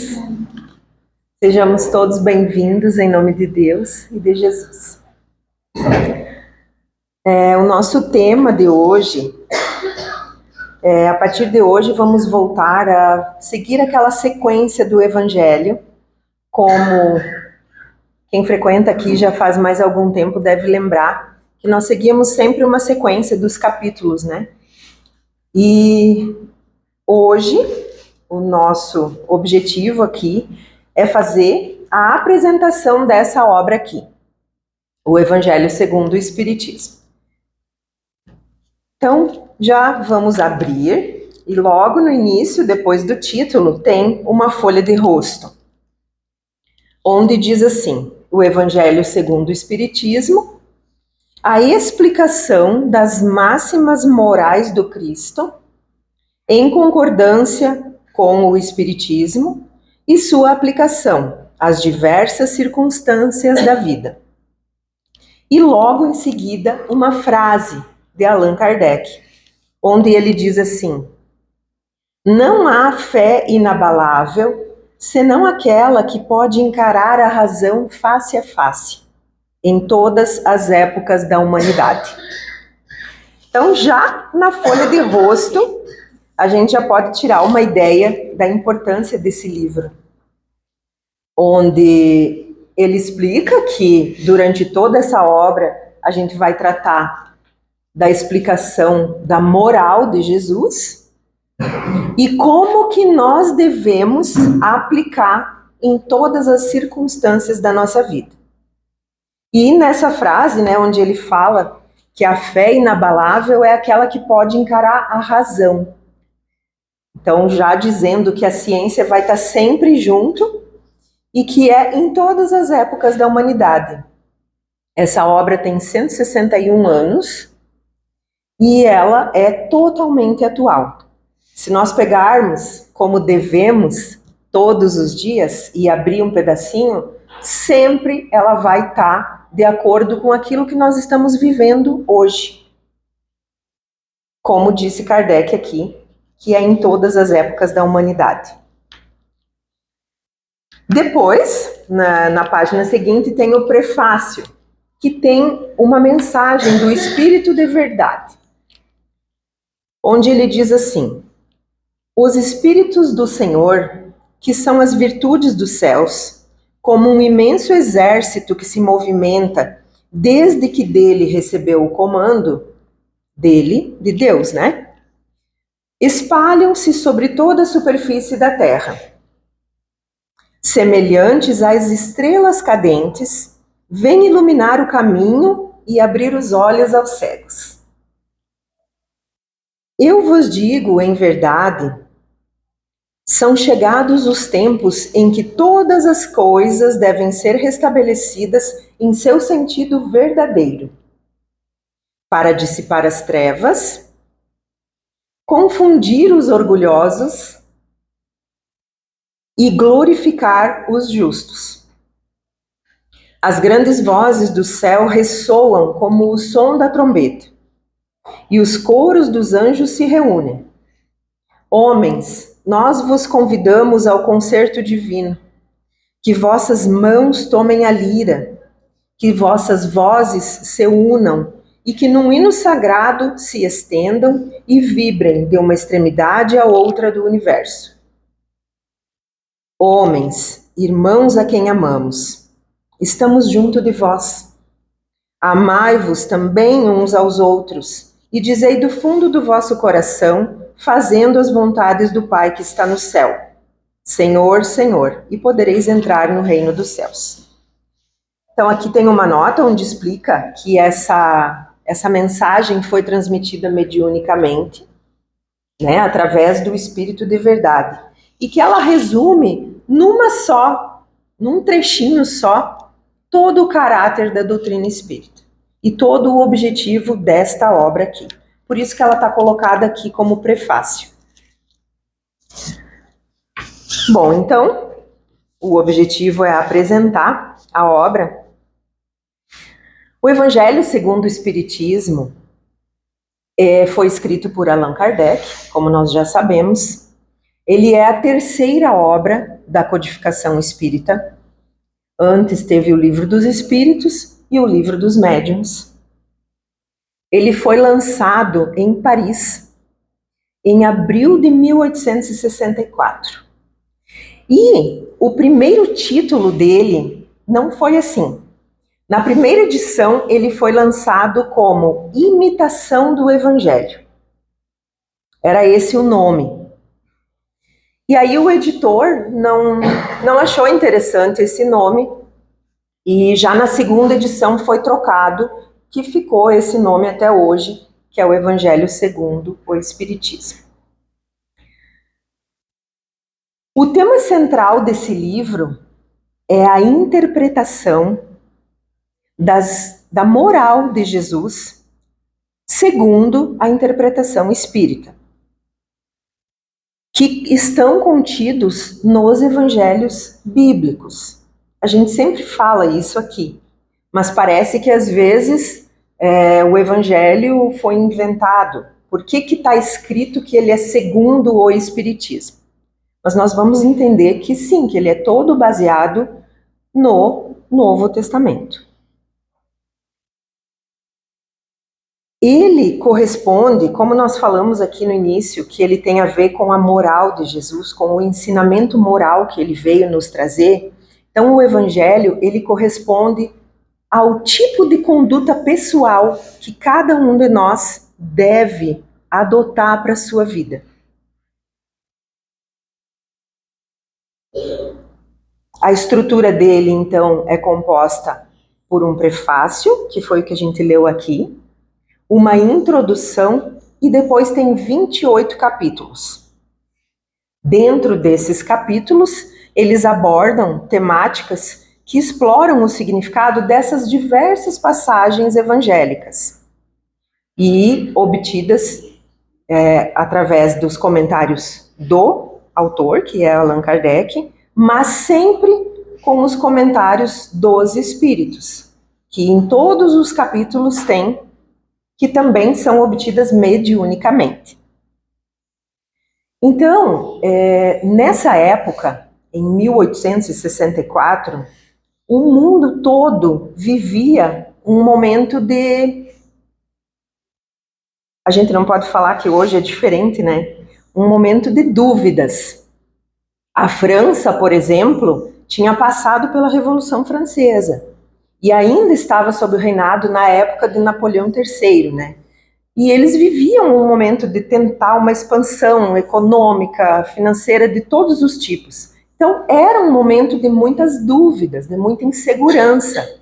dias. Sejamos todos bem-vindos em nome de Deus e de Jesus. O nosso tema de hoje, a partir de hoje vamos voltar a seguir aquela sequência do Evangelho, como quem frequenta aqui já faz mais algum tempo deve lembrar, que nós seguíamos sempre uma sequência dos capítulos, né? E hoje, o nosso objetivo aqui é fazer a apresentação dessa obra aqui, o Evangelho segundo o Espiritismo. Então, já vamos abrir, e logo no início, depois do título, tem uma folha de rosto, onde diz assim: o Evangelho segundo o Espiritismo, a explicação das máximas morais do Cristo, em concordância com o Espiritismo e sua aplicação às diversas circunstâncias da vida. E logo em seguida, uma frase de Allan Kardec, onde ele diz assim: não há fé inabalável, senão aquela que pode encarar a razão face a face, em todas as épocas da humanidade. Então, já na folha de rosto, a gente já pode tirar uma ideia da importância desse livro, onde ele explica que durante toda essa obra a gente vai tratar da explicação da moral de Jesus e como que nós devemos aplicar em todas as circunstâncias da nossa vida. E nessa frase, né, onde ele fala que a fé inabalável é aquela que pode encarar a razão. Então, já dizendo que a ciência vai estar sempre junto e que é em todas as épocas da humanidade. Essa obra tem 161 anos e ela é totalmente atual. Se nós pegarmos como devemos todos os dias e abrir um pedacinho, sempre ela vai estar de acordo com aquilo que nós estamos vivendo hoje. Como disse Kardec aqui, que é em todas as épocas da humanidade. Depois, na página seguinte, tem o prefácio, que tem uma mensagem do Espírito de Verdade, onde ele diz assim: os Espíritos do Senhor, que são as virtudes dos céus, como um imenso exército que se movimenta desde que dele recebeu o comando, dele, de Deus, né? Espalham-se sobre toda a superfície da terra. Semelhantes às estrelas cadentes, vêm iluminar o caminho e abrir os olhos aos cegos. Eu vos digo, em verdade, são chegados os tempos em que todas as coisas devem ser restabelecidas em seu sentido verdadeiro, para dissipar as trevas, confundir os orgulhosos e glorificar os justos. As grandes vozes do céu ressoam como o som da trombeta, e os coros dos anjos se reúnem. Homens, nós vos convidamos ao concerto divino, que vossas mãos tomem a lira, que vossas vozes se unam e que num hino sagrado se estendam e vibrem de uma extremidade à outra do universo. Homens, irmãos a quem amamos, estamos junto de vós. Amai-vos também uns aos outros e dizei do fundo do vosso coração, fazendo as vontades do Pai que está no céu: Senhor, Senhor, e podereis entrar no reino dos céus. Então aqui tem uma nota onde explica que essa mensagem foi transmitida mediunicamente, né, através do Espírito de Verdade, e que ela resume num trechinho só, todo o caráter da doutrina espírita e todo o objetivo desta obra aqui. Por isso que ela está colocada aqui como prefácio. Bom, então, o objetivo é apresentar a obra. O Evangelho segundo o Espiritismo foi escrito por Allan Kardec, como nós já sabemos. Ele é a terceira obra da codificação espírita. Antes teve o Livro dos Espíritos e o Livro dos Médiuns. Ele foi lançado em Paris em abril de 1864. E o primeiro título dele não foi assim. Na primeira edição, ele foi lançado como Imitação do Evangelho. Era esse o nome. E aí o editor não achou interessante esse nome, e já na segunda edição foi trocado, que ficou esse nome até hoje, que é o Evangelho segundo o Espiritismo. O tema central desse livro é a interpretação da moral de Jesus segundo a interpretação espírita, que estão contidos nos evangelhos bíblicos. A gente sempre fala isso aqui, mas parece que às vezes o evangelho foi inventado. Por que está escrito que ele é segundo o Espiritismo? Mas nós vamos entender que sim, que ele é todo baseado no Novo Testamento. Ele corresponde, como nós falamos aqui no início, que ele tem a ver com a moral de Jesus, com o ensinamento moral que ele veio nos trazer. Então, o Evangelho, ele corresponde ao tipo de conduta pessoal que cada um de nós deve adotar para a sua vida. A estrutura dele, então, é composta por um prefácio, que foi o que a gente leu aqui, uma introdução e depois tem 28 capítulos. Dentro desses capítulos, eles abordam temáticas que exploram o significado dessas diversas passagens evangélicas e obtidas através dos comentários do autor, que é Allan Kardec, mas sempre com os comentários dos espíritos, que em todos os capítulos tem, que também são obtidas mediunicamente. Então, nessa época, em 1864, o mundo todo vivia um momento de... A gente não pode falar que hoje é diferente, né? Um momento de dúvidas. A França, por exemplo, tinha passado pela Revolução Francesa e ainda estava sob o reinado na época de Napoleão III, né? E eles viviam um momento de tentar uma expansão econômica, financeira, de todos os tipos. Então, era um momento de muitas dúvidas, de muita insegurança.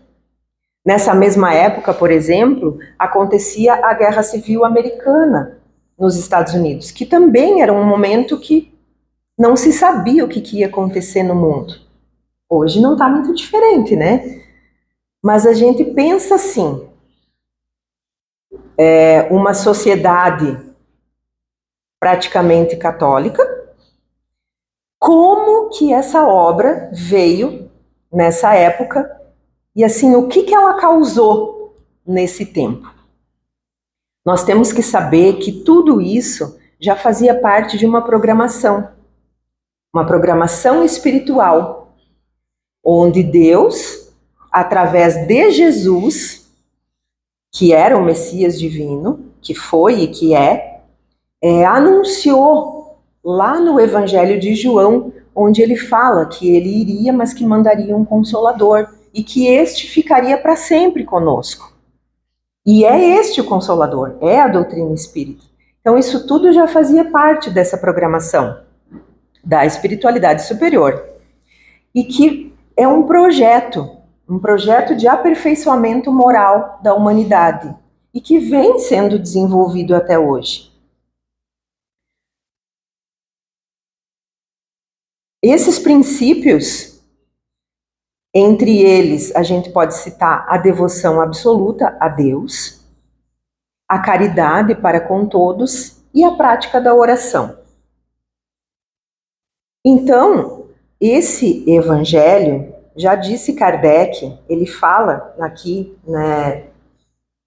Nessa mesma época, por exemplo, acontecia a Guerra Civil Americana nos Estados Unidos, que também era um momento que não se sabia o que ia acontecer no mundo. Hoje não está muito diferente, né? Mas a gente pensa assim, uma sociedade praticamente católica, como que essa obra veio nessa época e assim, o que ela causou nesse tempo? Nós temos que saber que tudo isso já fazia parte de uma programação espiritual, onde Deus, através de Jesus, que era o Messias divino, que foi e que anunciou lá no Evangelho de João, onde ele fala que ele iria, mas que mandaria um Consolador, e que este ficaria para sempre conosco. E é este o Consolador, é a doutrina espírita. Então isso tudo já fazia parte dessa programação da espiritualidade superior. E que é um projeto de aperfeiçoamento moral da humanidade, e que vem sendo desenvolvido até hoje. Esses princípios, entre eles, a gente pode citar a devoção absoluta a Deus, a caridade para com todos e a prática da oração. Então, esse evangelho, já disse Kardec, ele fala aqui, né,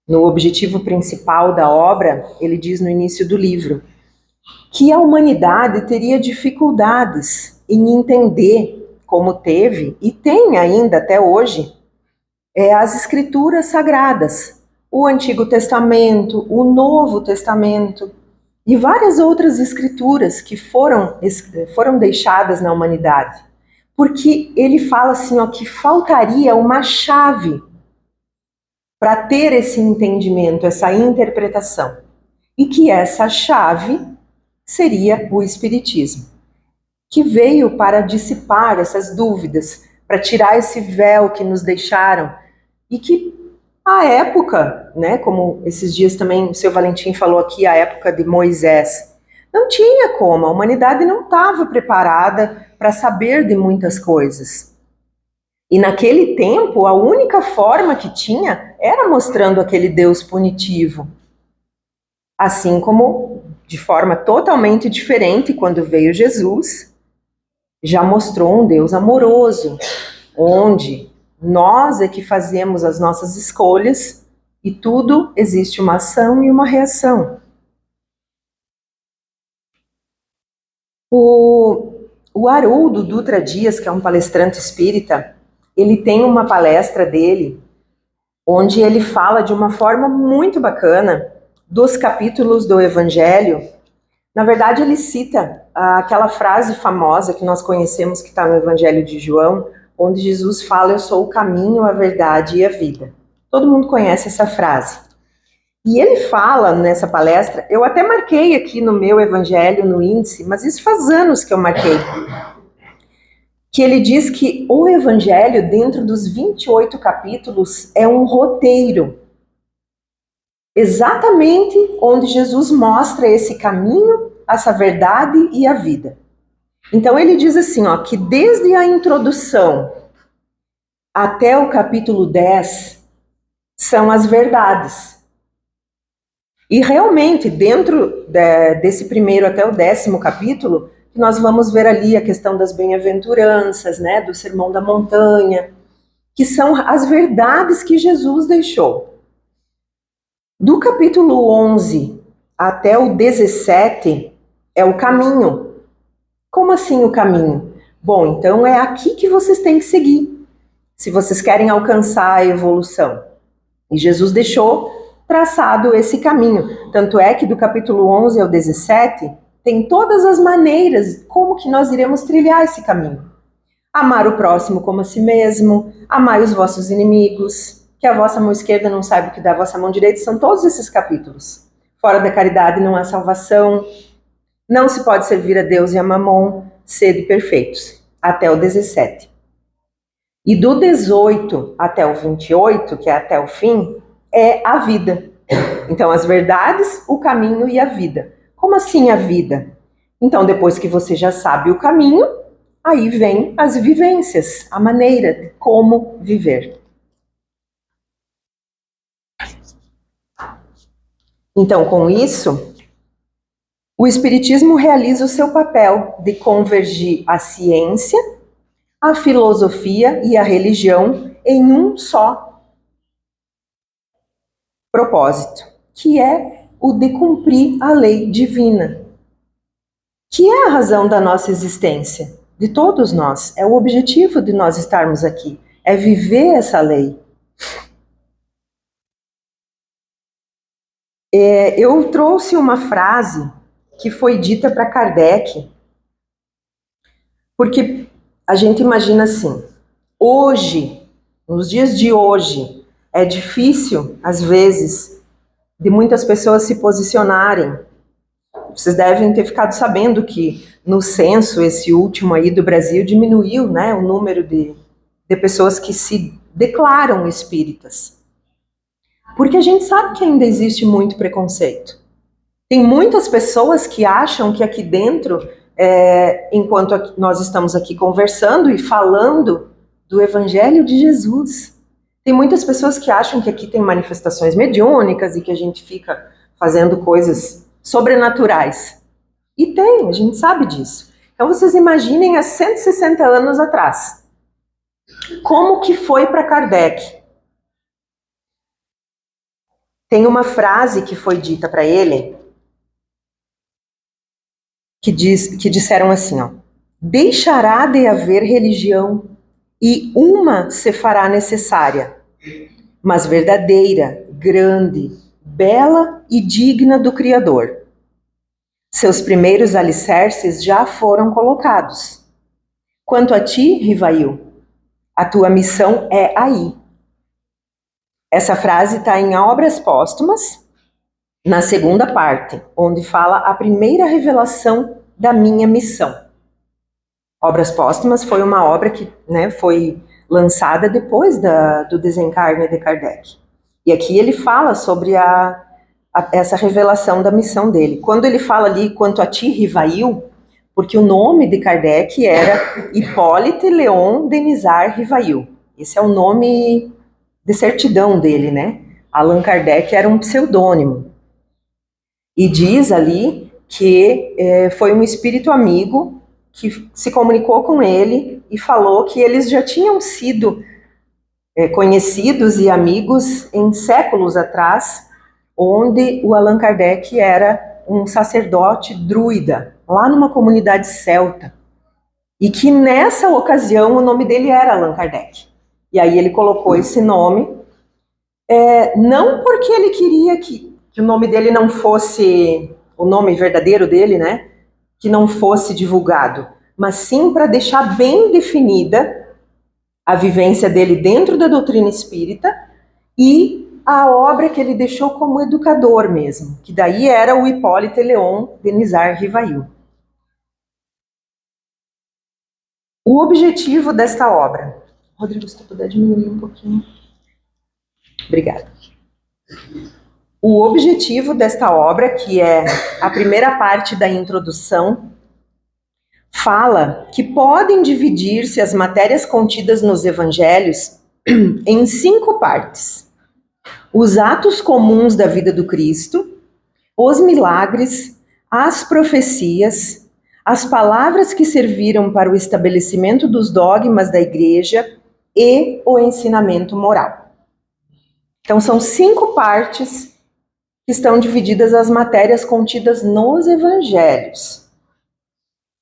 no objetivo principal da obra, ele diz no início do livro, que a humanidade teria dificuldades em entender como teve, e tem ainda até hoje, as escrituras sagradas, o Antigo Testamento, o Novo Testamento, e várias outras escrituras que foram deixadas na humanidade. Porque ele fala assim, ó, que faltaria uma chave para ter esse entendimento, essa interpretação. E que essa chave seria o Espiritismo, que veio para dissipar essas dúvidas, para tirar esse véu que nos deixaram, e que a época, né, como esses dias também o seu Valentim falou aqui, a época de Moisés, não tinha como, a humanidade não estava preparada para saber de muitas coisas. E naquele tempo, a única forma que tinha era mostrando aquele Deus punitivo. Assim como, de forma totalmente diferente, quando veio Jesus, já mostrou um Deus amoroso, onde nós é que fazemos as nossas escolhas e tudo existe uma ação e uma reação. O Haroldo Dutra Dias, que é um palestrante espírita, ele tem uma palestra dele onde ele fala de uma forma muito bacana dos capítulos do Evangelho. Na verdade, ele cita aquela frase famosa que nós conhecemos que está no Evangelho de João, onde Jesus fala: eu sou o caminho, a verdade e a vida. Todo mundo conhece essa frase. E ele fala nessa palestra, eu até marquei aqui no meu Evangelho, no índice, mas isso faz anos que eu marquei, que ele diz que o Evangelho, dentro dos 28 capítulos, é um roteiro. Exatamente onde Jesus mostra esse caminho, essa verdade e a vida. Então ele diz assim, ó, que desde a introdução até o capítulo 10 são as verdades. E realmente, dentro desse primeiro até o 10º capítulo, nós vamos ver ali a questão das bem-aventuranças, né, do Sermão da Montanha, que são as verdades que Jesus deixou. Do capítulo 11 até o 17 é o caminho. Como assim o caminho? Bom, então é aqui que vocês têm que seguir, se vocês querem alcançar a evolução. E Jesus deixou traçado esse caminho. Tanto é que do capítulo 11 ao 17 tem todas as maneiras como que nós iremos trilhar esse caminho. Amar o próximo como a si mesmo, amar os vossos inimigos, que a vossa mão esquerda não saiba o que dá a vossa mão direita, são todos esses capítulos. Fora da caridade não há salvação, não se pode servir a Deus e a Mamon, sede perfeitos, até o 17. E do 18 até o 28, que é até o fim, é a vida. Então, as verdades, o caminho e a vida. Como assim a vida? Então, depois que você já sabe o caminho, aí vem as vivências, a maneira de como viver. Então, com isso, o Espiritismo realiza o seu papel de convergir a ciência, a filosofia e a religião em um só propósito, que é o de cumprir a lei divina, que é a razão da nossa existência, de todos nós, é o objetivo de nós estarmos aqui, é viver essa lei. Eu trouxe uma frase que foi dita para Kardec, porque a gente imagina assim, hoje, nos dias de hoje, é difícil, às vezes, de muitas pessoas se posicionarem. Vocês devem ter ficado sabendo que no censo, esse último aí do Brasil, diminuiu, né, o número de pessoas que se declaram espíritas. Porque a gente sabe que ainda existe muito preconceito. Tem muitas pessoas que acham que aqui dentro, enquanto nós estamos aqui conversando e falando do Evangelho de Jesus, tem muitas pessoas que acham que aqui tem manifestações mediúnicas e que a gente fica fazendo coisas sobrenaturais. E tem, a gente sabe disso. Então vocês imaginem há 160 anos atrás. Como que foi para Kardec? Tem uma frase que foi dita para ele, que disseram assim, ó: deixará de haver religião e uma se fará necessária, mas verdadeira, grande, bela e digna do Criador. Seus primeiros alicerces já foram colocados. Quanto a ti, Rivail, a tua missão é aí. Essa frase está em Obras Póstumas, na segunda parte, onde fala a primeira revelação da minha missão. Obras Póstumas foi uma obra que foi lançada depois do desencarne de Kardec. E aqui ele fala sobre essa revelação da missão dele. Quando ele fala ali, quanto a ti, Rivail, porque o nome de Kardec era Hippolyte Léon Denisard Rivail. Esse é o nome de certidão dele, né? Allan Kardec era um pseudônimo. E diz ali que foi um espírito amigo que se comunicou com ele e falou que eles já tinham sido conhecidos e amigos em séculos atrás, onde o Allan Kardec era um sacerdote druida, lá numa comunidade celta, e que nessa ocasião o nome dele era Allan Kardec. E aí ele colocou esse nome, não porque ele queria que o nome dele não fosse, o nome verdadeiro dele, né, que não fosse divulgado, mas sim para deixar bem definida a vivência dele dentro da doutrina espírita e a obra que ele deixou como educador mesmo, que daí era o Hippolyte Léon Denisard Rivail. O objetivo desta obra... Rodrigo, se tu puder diminuir um pouquinho. Obrigada. O objetivo desta obra, que é a primeira parte da introdução, fala que podem dividir-se as matérias contidas nos evangelhos em 5 partes: os atos comuns da vida do Cristo, os milagres, as profecias, as palavras que serviram para o estabelecimento dos dogmas da Igreja e o ensinamento moral. Então, são 5 partes que estão divididas as matérias contidas nos evangelhos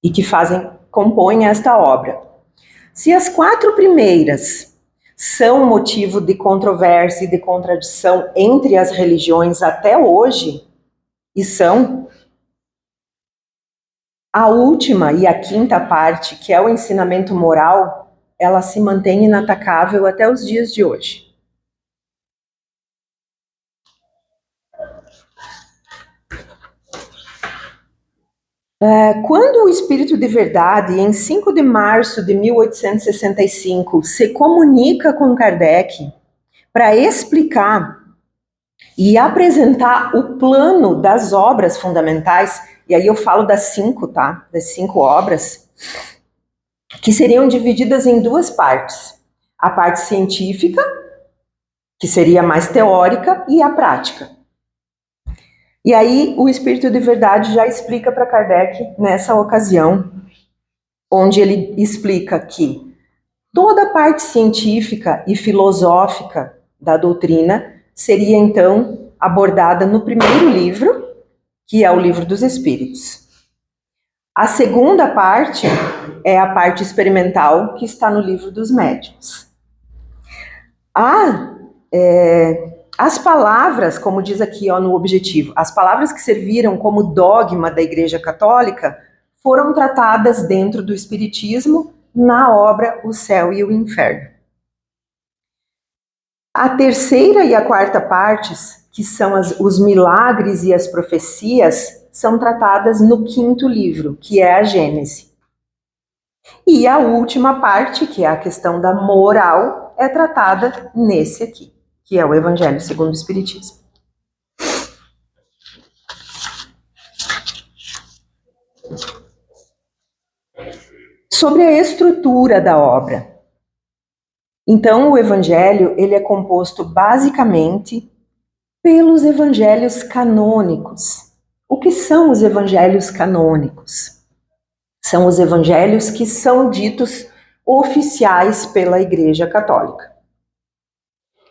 e que compõem esta obra. Se as 4 primeiras são motivo de controvérsia e de contradição entre as religiões até hoje, e são, a última e a 5ª parte, que é o ensinamento moral, ela se mantém inatacável até os dias de hoje. Quando o Espírito de Verdade, em 5 de março de 1865, se comunica com Kardec para explicar e apresentar o plano das obras fundamentais, e aí eu falo das 5, tá? Das 5 obras, que seriam divididas em 2 partes. A parte científica, que seria mais teórica, e a prática. E aí o Espírito de Verdade já explica para Kardec nessa ocasião, onde ele explica que toda a parte científica e filosófica da doutrina seria então abordada no primeiro livro, que é o Livro dos Espíritos. A segunda parte é a parte experimental, que está no Livro dos Médiuns. As palavras, como diz aqui no objetivo, as palavras que serviram como dogma da Igreja Católica foram tratadas dentro do Espiritismo na obra O Céu e o Inferno. A terceira e a 4ª partes, que são os milagres e as profecias, são tratadas no 5º livro, que é a Gênese. E a última parte, que é a questão da moral, é tratada nesse aqui, que é o Evangelho segundo o Espiritismo. Sobre a estrutura da obra. Então, o Evangelho ele é composto basicamente pelos evangelhos canônicos. O que são os evangelhos canônicos? São os evangelhos que são ditos oficiais pela Igreja Católica,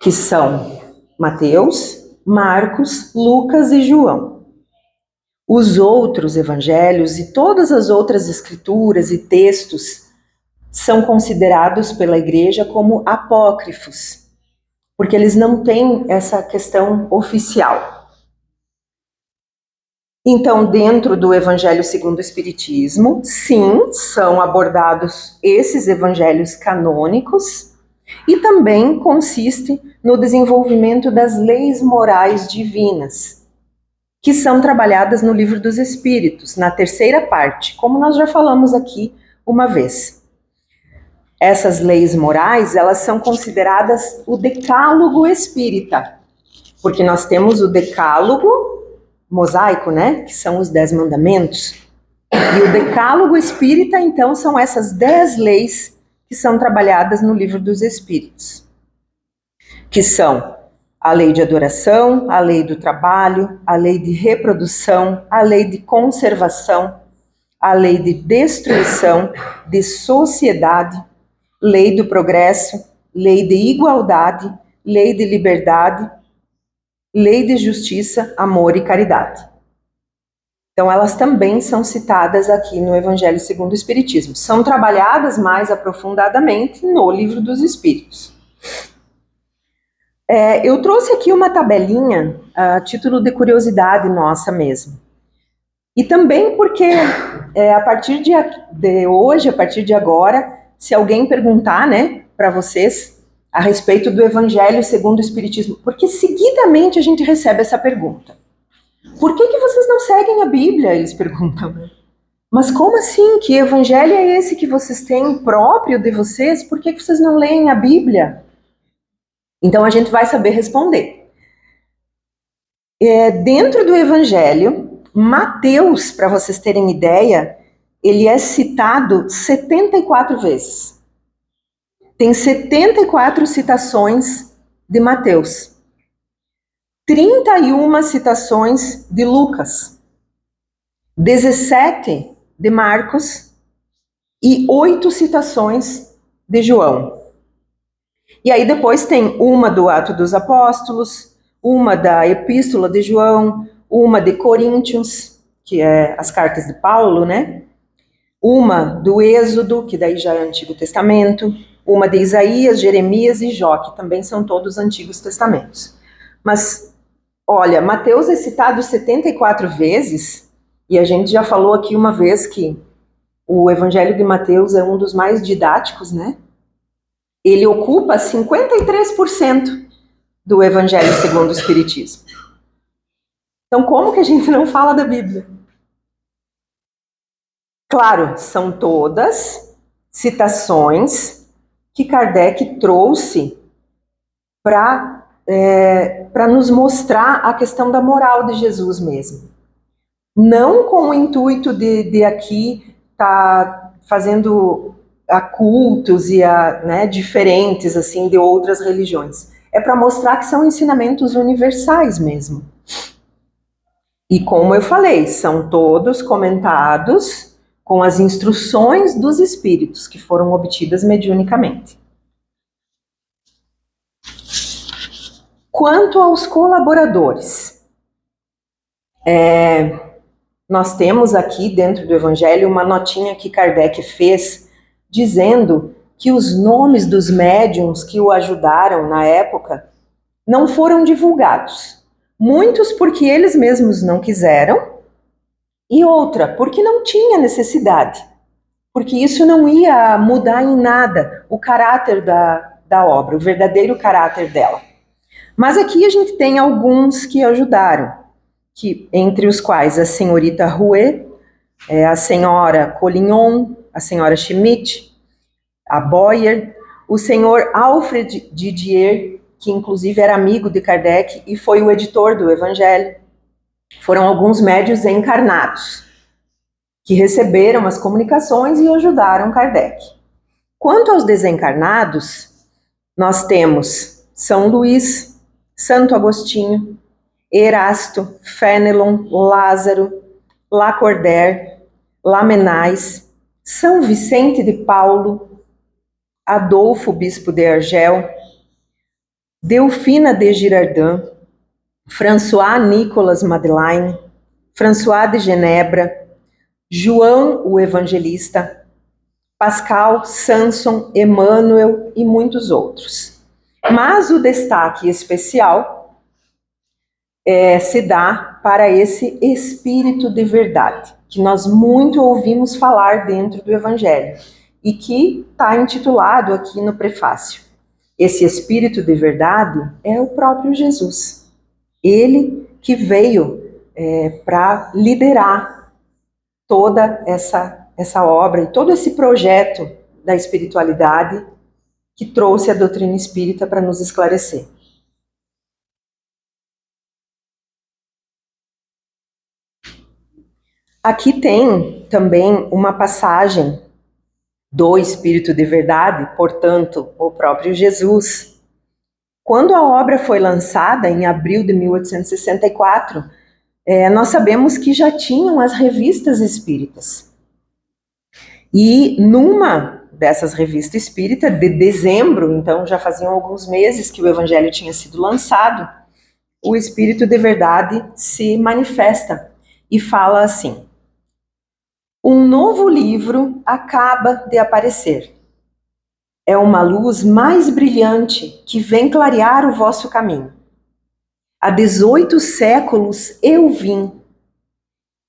que são Mateus, Marcos, Lucas e João. Os outros evangelhos e todas as outras escrituras e textos são considerados pela igreja como apócrifos, porque eles não têm essa questão oficial. Então, dentro do Evangelho segundo o Espiritismo, sim, são abordados esses evangelhos canônicos e também consiste no desenvolvimento das leis morais divinas, que são trabalhadas no Livro dos Espíritos, na terceira parte, como nós já falamos aqui uma vez. Essas leis morais, elas são consideradas o decálogo espírita, porque nós temos o decálogo mosaico, né, que são os 10 mandamentos, e o decálogo espírita, então, são essas 10 leis que são trabalhadas no Livro dos Espíritos, que são a lei de adoração, a lei do trabalho, a lei de reprodução, a lei de conservação, a lei de destruição, de sociedade, lei do progresso, lei de igualdade, lei de liberdade, lei de justiça, amor e caridade. Então, elas também são citadas aqui no Evangelho segundo o Espiritismo. São trabalhadas mais aprofundadamente no Livro dos Espíritos. Eu trouxe aqui uma tabelinha a título de curiosidade nossa mesmo. E também porque a partir de hoje, a partir de agora, se alguém perguntar, né, para vocês a respeito do Evangelho segundo o Espiritismo, porque seguidamente a gente recebe essa pergunta. Por que vocês não seguem a Bíblia? Eles perguntam. Mas como assim? Que evangelho é esse que vocês têm próprio de vocês? Por que vocês não leem a Bíblia? Então a gente vai saber responder. Dentro do Evangelho, Mateus, para vocês terem ideia, ele é citado 74 vezes. Tem 74 citações de Mateus, 31 citações de Lucas, 17 de Marcos e 8 citações de João. E aí depois tem uma do Ato dos Apóstolos, uma da Epístola de João, uma de Coríntios, que é as cartas de Paulo, né? Uma do Êxodo, que daí já é Antigo Testamento, uma de Isaías, Jeremias e Jó, que também são todos Antigos Testamentos. Mas, olha, Mateus é citado 74 vezes, e a gente já falou aqui uma vez que o Evangelho de Mateus é um dos mais didáticos, né? Ele ocupa 53% do Evangelho segundo o Espiritismo. Então, como que a gente não fala da Bíblia? Claro, são todas citações que Kardec trouxe para nos mostrar a questão da moral de Jesus mesmo. Não com o intuito de aqui estar fazendo cultos e diferentes assim de outras religiões. É para mostrar que são ensinamentos universais mesmo. E como eu falei, são todos comentados com as instruções dos espíritos que foram obtidas mediunicamente. Quanto aos colaboradores, nós temos aqui dentro do Evangelho uma notinha que Kardec fez dizendo que os nomes dos médiuns que o ajudaram na época não foram divulgados. Muitos porque eles mesmos não quiseram e outra porque não tinha necessidade. Porque isso não ia mudar em nada o caráter da obra, o verdadeiro caráter dela. Mas aqui a gente tem alguns que ajudaram, entre os quais a senhorita Rouet, a senhora Collignon, a senhora Schmidt, a Boyer, o senhor Alfred Didier, que inclusive era amigo de Kardec e foi o editor do Evangelho. Foram alguns médiuns encarnados que receberam as comunicações e ajudaram Kardec. Quanto aos desencarnados, nós temos São Luís, Santo Agostinho, Erasto, Fénelon, Lázaro, Lacordaire, Lamennais, São Vicente de Paulo, Adolfo, bispo de Argel, Delfina de Girardin, François Nicolas Madeleine, François de Genebra, João o Evangelista, Pascal, Samson, Emmanuel e muitos outros. Mas o destaque especial se dá para esse Espírito de verdade, que nós muito ouvimos falar dentro do Evangelho e que está intitulado aqui no prefácio. Esse Espírito de verdade é o próprio Jesus. Ele que veio para liderar toda essa obra e todo esse projeto da espiritualidade que trouxe a doutrina espírita para nos esclarecer. Aqui tem também uma passagem do Espírito de Verdade, portanto, o próprio Jesus. Quando a obra foi lançada, em abril de 1864, nós sabemos que já tinham as revistas espíritas. E numa dessas revistas espíritas, de dezembro, então já faziam alguns meses que o Evangelho tinha sido lançado, o Espírito de Verdade se manifesta e fala assim: um novo livro acaba de aparecer. É uma luz mais brilhante que vem clarear o vosso caminho. Há 18 séculos eu vim,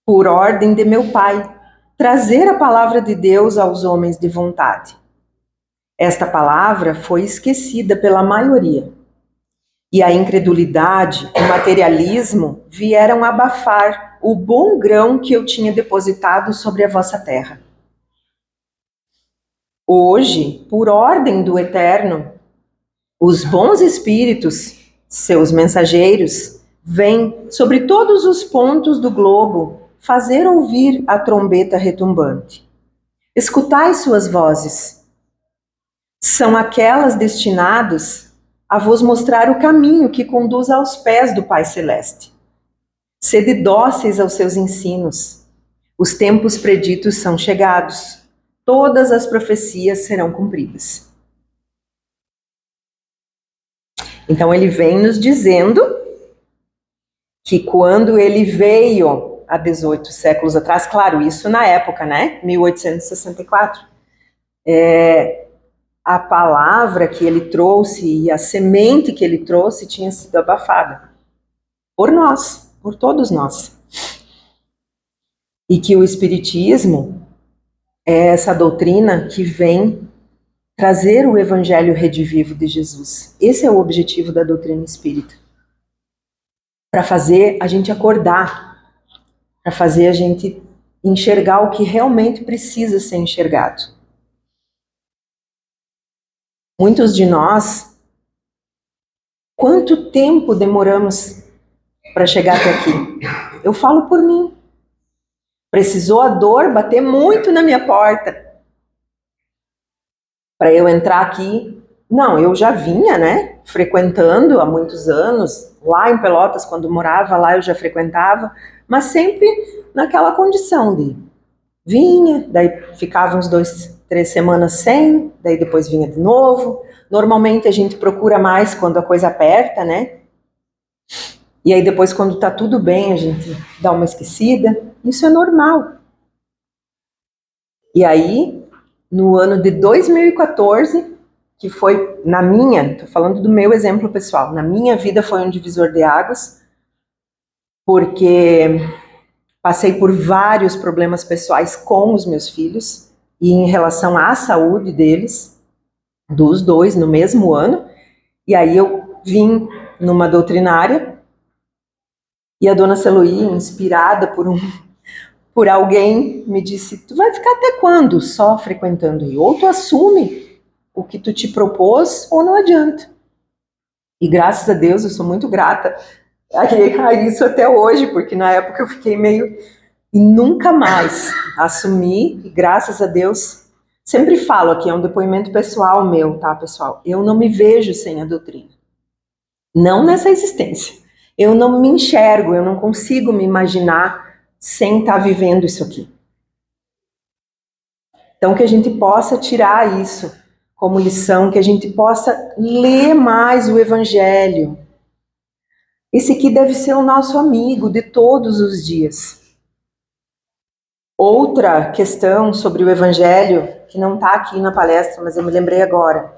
por ordem de meu Pai, trazer a palavra de Deus aos homens de vontade. Esta palavra foi esquecida pela maioria. E a incredulidade, o materialismo vieram abafar o bom grão que eu tinha depositado sobre a vossa terra. Hoje, por ordem do Eterno, os bons espíritos, seus mensageiros, vêm sobre todos os pontos do globo fazer ouvir a trombeta retumbante. Escutai suas vozes. São aquelas destinadas a vos mostrar o caminho que conduz aos pés do Pai Celeste. Sede dóceis aos seus ensinos. Os tempos preditos são chegados. Todas as profecias serão cumpridas. Então ele vem nos dizendo que quando ele veio há 18 séculos atrás, claro, isso na época, né? 1864, a palavra que ele trouxe e a semente que ele trouxe tinha sido abafada por nós, por todos nós. E que o Espiritismo é essa doutrina que vem trazer o Evangelho redivivo de Jesus. Esse é o objetivo da doutrina espírita. Para fazer a gente acordar, para fazer a gente enxergar o que realmente precisa ser enxergado. Muitos de nós, quanto tempo demoramos para chegar até aqui? Eu falo por mim. Precisou a dor bater muito na minha porta para eu entrar aqui. Não, eu já vinha, né, frequentando há muitos anos, lá em Pelotas, quando morava lá eu já frequentava, mas sempre naquela condição de vinha, daí ficava uns 2, 3 semanas sem, daí depois vinha de novo. Normalmente a gente procura mais quando a coisa aperta, né? E aí depois quando tá tudo bem a gente dá uma esquecida. Isso é normal. E aí, no ano de 2014, que foi na minha, tô falando do meu exemplo pessoal, na minha vida foi um divisor de águas, porque passei por vários problemas pessoais com os meus filhos e em relação à saúde deles, dos dois, no mesmo ano. E aí eu vim numa doutrinária e a dona Celoí, inspirada por alguém, me disse: tu vai ficar até quando só frequentando aí? Ou tu assume o que tu te propôs ou não adianta. E graças a Deus eu sou muito grata a isso até hoje, porque na época eu fiquei meio... E nunca mais assumi, e graças a Deus, sempre falo aqui, é um depoimento pessoal meu, tá, pessoal? Eu não me vejo sem a doutrina. Não nessa existência. Eu não me enxergo, eu não consigo me imaginar sem estar vivendo isso aqui. Então, que a gente possa tirar isso como lição, que a gente possa ler mais o Evangelho. Esse aqui deve ser o nosso amigo de todos os dias. Outra questão sobre o Evangelho, que não está aqui na palestra, mas eu me lembrei agora.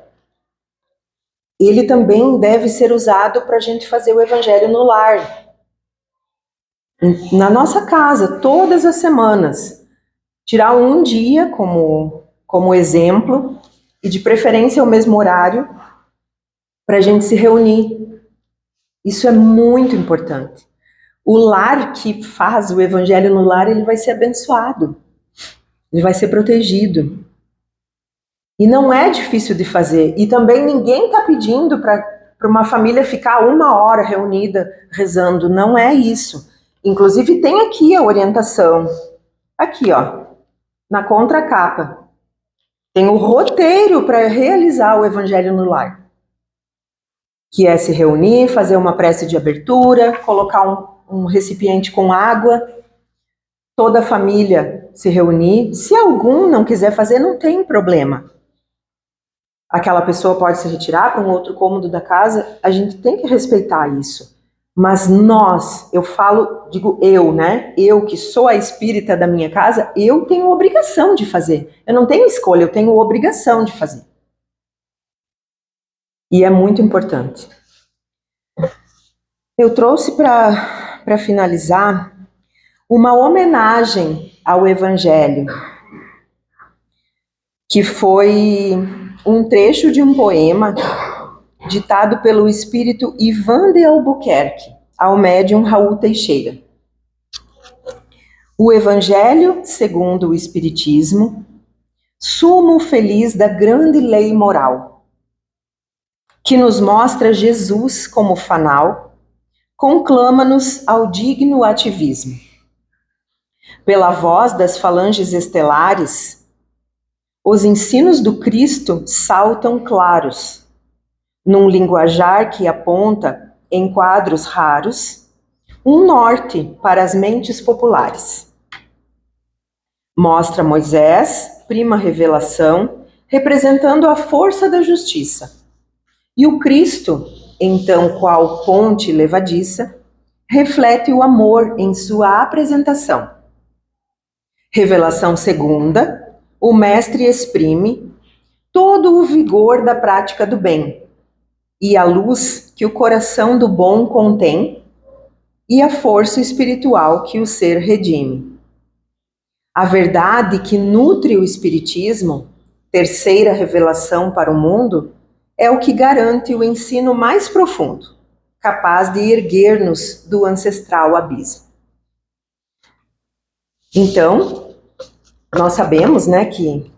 Ele também deve ser usado para a gente fazer o Evangelho no lar. Na nossa casa, todas as semanas. Tirar um dia como exemplo, e de preferência o mesmo horário, para a gente se reunir. Isso é muito importante. O lar que faz o Evangelho no lar, ele vai ser abençoado. Ele vai ser protegido. E não é difícil de fazer. E também ninguém está pedindo para uma família ficar 1 hora reunida rezando. Não é isso. Inclusive tem aqui a orientação. Aqui, ó, na contracapa. Tem o roteiro para realizar o Evangelho no lar. Que é se reunir, fazer uma prece de abertura, colocar um recipiente com água, toda a família se reunir. Se algum não quiser fazer, não tem problema. Aquela pessoa pode se retirar para um outro cômodo da casa, a gente tem que respeitar isso. Mas nós, eu falo, digo eu, né? Eu que sou a espírita da minha casa, eu tenho obrigação de fazer. Eu não tenho escolha, eu tenho obrigação de fazer. E é muito importante. Eu trouxe para finalizar uma homenagem ao Evangelho, que foi um trecho de um poema ditado pelo espírito Ivan de Albuquerque, ao médium Raul Teixeira. O Evangelho, segundo o Espiritismo, sumo feliz da grande lei moral, que nos mostra Jesus como fanal, conclama-nos ao digno ativismo. Pela voz das falanges estelares, os ensinos do Cristo saltam claros, num linguajar que aponta, em quadros raros, um norte para as mentes populares. Mostra Moisés, prima revelação, representando a força da justiça. E o Cristo, então qual ponte levadiça, reflete o amor em sua apresentação. Revelação segunda, o Mestre exprime todo o vigor da prática do bem, e a luz que o coração do bom contém, e a força espiritual que o ser redime. A verdade que nutre o Espiritismo, terceira revelação para o mundo, é o que garante o ensino mais profundo, capaz de erguer-nos do ancestral abismo. Então, nós sabemos, né, que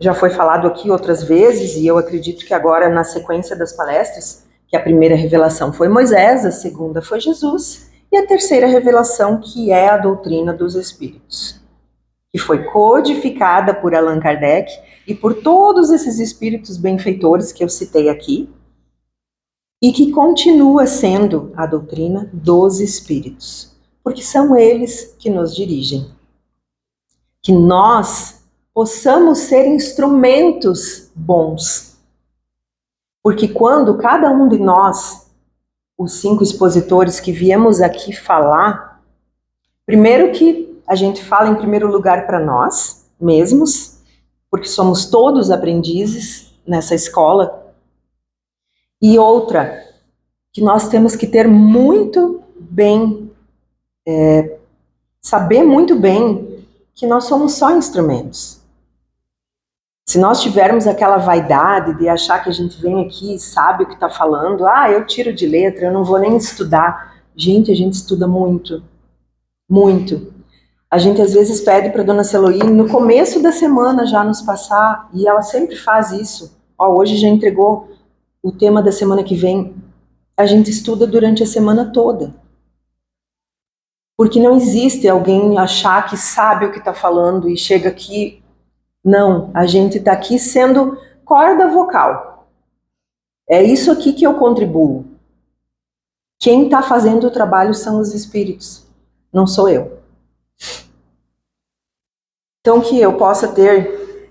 já foi falado aqui outras vezes, e eu acredito que agora, na sequência das palestras, que a primeira revelação foi Moisés, a segunda foi Jesus, e a terceira revelação, que é a doutrina dos Espíritos, que foi codificada por Allan Kardec e por todos esses espíritos benfeitores que eu citei aqui, e que continua sendo a doutrina dos Espíritos, porque são eles que nos dirigem. Que nós possamos ser instrumentos bons. Porque quando cada um de nós, os 5 expositores que viemos aqui falar, primeiro que a gente fala em primeiro lugar para nós mesmos, porque somos todos aprendizes nessa escola, e outra, que nós temos que ter muito bem, saber muito bem que nós somos só instrumentos. Se nós tivermos aquela vaidade de achar que a gente vem aqui e sabe o que está falando, eu tiro de letra, eu não vou nem estudar. Gente, a gente estuda muito, muito. A gente às vezes pede para a dona Celoine no começo da semana já nos passar, e ela sempre faz isso. Hoje já entregou o tema da semana que vem. A gente estuda durante a semana toda. Porque não existe alguém achar que sabe o que está falando e chega aqui. Não, a gente está aqui sendo corda vocal. É isso aqui que eu contribuo. Quem está fazendo o trabalho são os espíritos, não sou eu. Então, que eu possa ter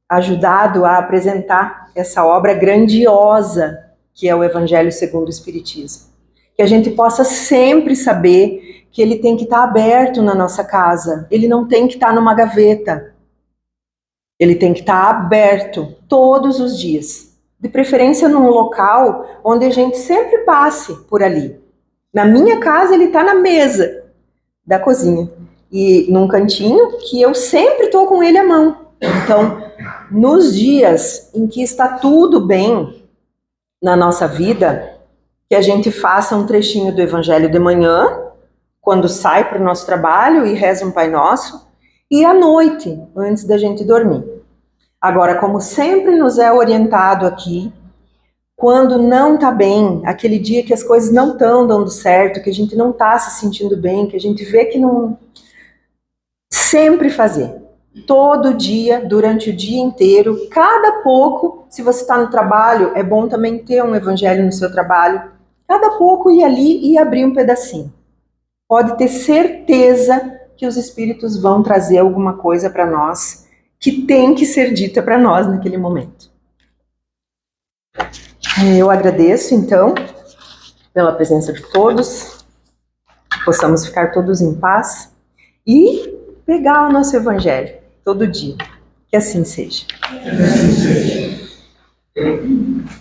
ajudado a apresentar essa obra grandiosa que é o Evangelho segundo o Espiritismo. Que a gente possa sempre saber que ele tem que estar aberto na nossa casa, ele não tem que estar numa gaveta. Ele tem que estar aberto todos os dias. De preferência num local onde a gente sempre passe por ali. Na minha casa ele está na mesa da cozinha. E num cantinho que eu sempre estou com ele à mão. Então, nos dias em que está tudo bem na nossa vida, que a gente faça um trechinho do Evangelho de manhã, quando sai para o nosso trabalho e reza um Pai Nosso, e à noite, antes da gente dormir. Agora, como sempre nos é orientado aqui, quando não está bem, aquele dia que as coisas não estão dando certo, que a gente não está se sentindo bem, que a gente vê que não... Sempre fazer. Todo dia, durante o dia inteiro, cada pouco, se você está no trabalho, é bom também ter um evangelho no seu trabalho, cada pouco ir ali e abrir um pedacinho. Pode ter certeza que os espíritos vão trazer alguma coisa para nós que tem que ser dita para nós naquele momento. Eu agradeço, então, pela presença de todos, que possamos ficar todos em paz e pegar o nosso evangelho todo dia. Que assim seja.